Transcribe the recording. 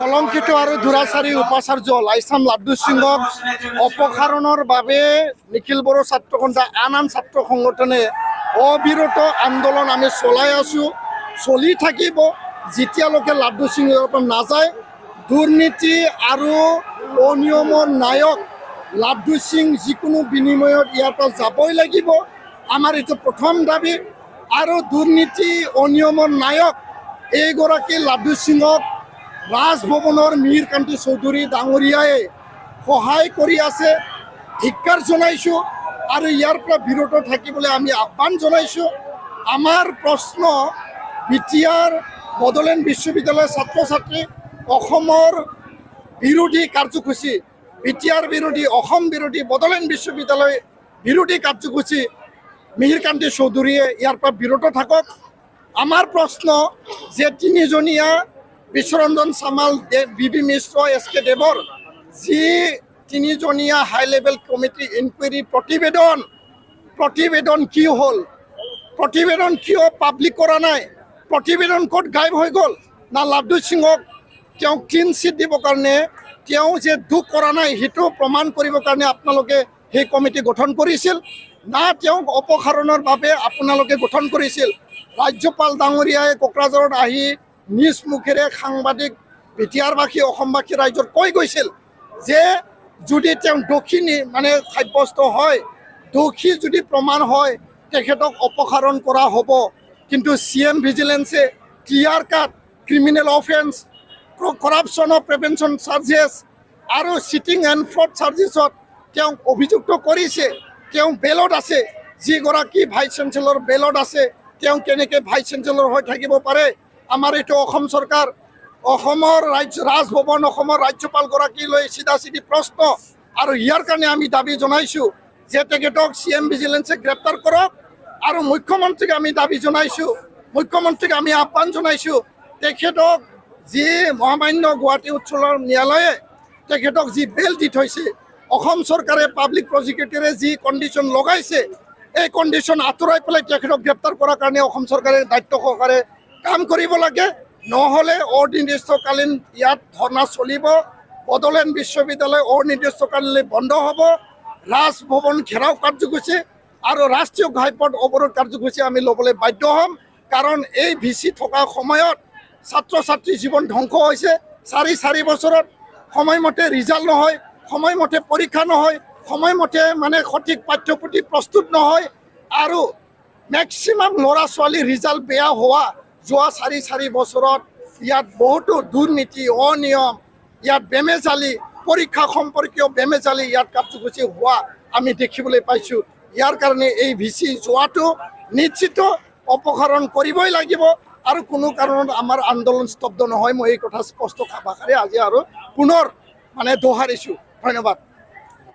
কলংকিত আৰু ধুৰাচাৰী উপাচাৰ্য লাইচাম লাড্ডু সিঙক অপসাৰণৰ বাবে নিখিল বড়ো ছাত্ৰ সন্থা আন ছাত্ৰ সংগঠনে অবিৰত আন্দোলন আমি চলাই আছোঁ, চলি থাকিব যেতিয়ালৈকে লাড্ডু সিং ইয়াৰ পৰা নাযায়। দুৰ্নীতি আৰু অনিয়মৰ নায়ক লাড্ডু সিং যিকোনো বিনিময়ত ইয়াৰ পৰা যাবই লাগিব, আমাৰ এইটো প্ৰথম দাবী। আৰু দুৰ্নীতি অনিয়মৰ নায়ক এইগৰাকী লাড্ডু সিঙক ৰাজভৱনৰ মিহিৰ কান্তি চৌধুৰী ডাঙৰীয়াই সহায় কৰি আছে, ধিক্কাৰ জনাইছোঁ আৰু ইয়াৰ পৰা বিৰত থাকিবলৈ আমি আহ্বান জনাইছোঁ। আমাৰ প্ৰশ্ন বিটিআৰ বড়োলেণ্ড বিশ্ববিদ্যালয়ৰ ছাত্ৰ ছাত্ৰী অসমৰ বিৰোধী কাৰ্যসূচী, বিটিআৰ বিৰোধী, অসম বিৰোধী, বড়োলেণ্ড বিশ্ববিদ্যালয় বিৰোধী কাৰ্যসূচী মিহিৰ কান্তি চৌধুৰীয়ে ইয়াৰ পৰা বিৰত থাকক। আমাৰ প্ৰশ্ন যে তিনিজনীয়া বিশ্বৰঞ্জন চামাল, বি মিশ্ৰ, এছ.কে. দেৱৰ যি তিনিজনীয়া হাই লেভেল কমিটি ইনকুৱাৰী প্ৰতিবেদন কি হ'ল? প্ৰতিবেদন কিয় পাব্লিক কৰা নাই? প্ৰতিবেদন ক'ত গায়ব হৈ গ'ল? না লাড্ডু সিঙক তেওঁ ক্লিন চিট দিবৰ কাৰণে, তেওঁ যে দুখ কৰা নাই সেইটো প্ৰমাণ কৰিবৰ কাৰণে আপোনালোকে সেই কমিটি গঠন কৰিছিল, না তেওঁক অপসাৰণৰ বাবে আপোনালোকে গঠন কৰিছিল? ৰাজ্যপাল ডাঙৰীয়াই কোকৰাঝাৰত আহি নিজ মুখেৰে সাংবাদিক বিটিআৰবাসী অসমবাসী ৰাইজক কৈ গৈছিল যে যদি তেওঁ দোষী সাব্যস্ত হয়, দোষী যদি প্ৰমাণ হয় তেখেতক অপসাৰণ কৰা হ'ব। কিন্তু CM ভিজিলেন্সে clear cut criminal offence, corruption of prevention charges আৰু চিটিং এণ্ড ফ্ৰড চাৰ্জেছত তেওঁক অভিযুক্ত কৰিছে। তেওঁ বেলত আছে, যিগৰাকী ভাইচ চেঞ্চেলৰ বেলত আছে, তেওঁ কেনেকৈ ভাইচ চেঞ্চেলৰ হৈ থাকিব পাৰে? আমাৰ এইটো অসম চৰকাৰ, অসমৰ ৰাজভৱন, অসমৰ ৰাজ্যপালগৰাকীলৈ চিধা চিধি প্ৰশ্ন। আৰু ইয়াৰ কাৰণে আমি দাবী জনাইছোঁ যে তেখেতক CM ভিজিলেন্সে গ্ৰেপ্তাৰ কৰক। আৰু মুখ্যমন্ত্ৰীক আমি দাবী জনাইছোঁ, মুখ্যমন্ত্ৰীক আমি আহ্বান জনাইছোঁ, তেখেতক যি মহামান্য গুৱাহাটী উচ্চ ন্যায়ালয়ে তেখেতক যি বেল দি থৈছে, অসম চৰকাৰে পাব্লিক প্ৰজিকিউটৰে যি কণ্ডিশ্যন লগাইছে, এই কণ্ডিশ্যন আঁতৰাই পেলাই তেখেতক গ্ৰেপ্তাৰ কৰাৰ কাৰণে অসম চৰকাৰে দায়িত্ব সহকাৰে কাম কৰিব লাগে। নহ'লে অনিৰ্দিষ্টকালীন ইয়াত ধৰ্ণা চলিব, বড়োলেণ্ড বিশ্ববিদ্যালয় অনিৰ্দিষ্টকালীনলৈ বন্ধ হ'ব, ৰাজভৱন ঘেৰাও কাৰ্যসূচী আৰু ৰাষ্ট্ৰীয় ঘাইপথ অৱৰোধ কাৰ্যসূচী আমি ল'বলৈ বাধ্য হ'ম। কাৰণ এই VC থকা সময়ত ছাত্ৰ ছাত্ৰীৰ জীৱন ধ্বংস হৈছে। চাৰি বছৰত সময়মতে ৰিজাল্ট নহয়, সময়মতে পৰীক্ষা নহয়, সময়মতে সঠিক পাঠ্যপুথি প্ৰস্তুত নহয়, আৰু মেক্সিমাম ল'ৰা ছোৱালীৰ ৰিজাল্ট বেয়া হোৱা যোৱা চাৰি বছৰত ইয়াত বহুতো দুৰ্নীতি, অনিয়ম, ইয়াত বেমেজালি, পৰীক্ষা সম্পৰ্কীয় বেমেজালি ইয়াত কাৰ্যসূচী হোৱা আমি দেখিবলৈ পাইছোঁ। ইয়াৰ কাৰণে এই VC যোৱাটো নিশ্চিত অপসাৰণ কৰিবই লাগিব আৰু কোনো কাৰণত আমাৰ আন্দোলন স্তব্ধ নহয়। মই এই কথা স্পষ্ট ভাষাৰে আজি আৰু পুনৰ দোহাৰিছোঁ। ধন্যবাদ।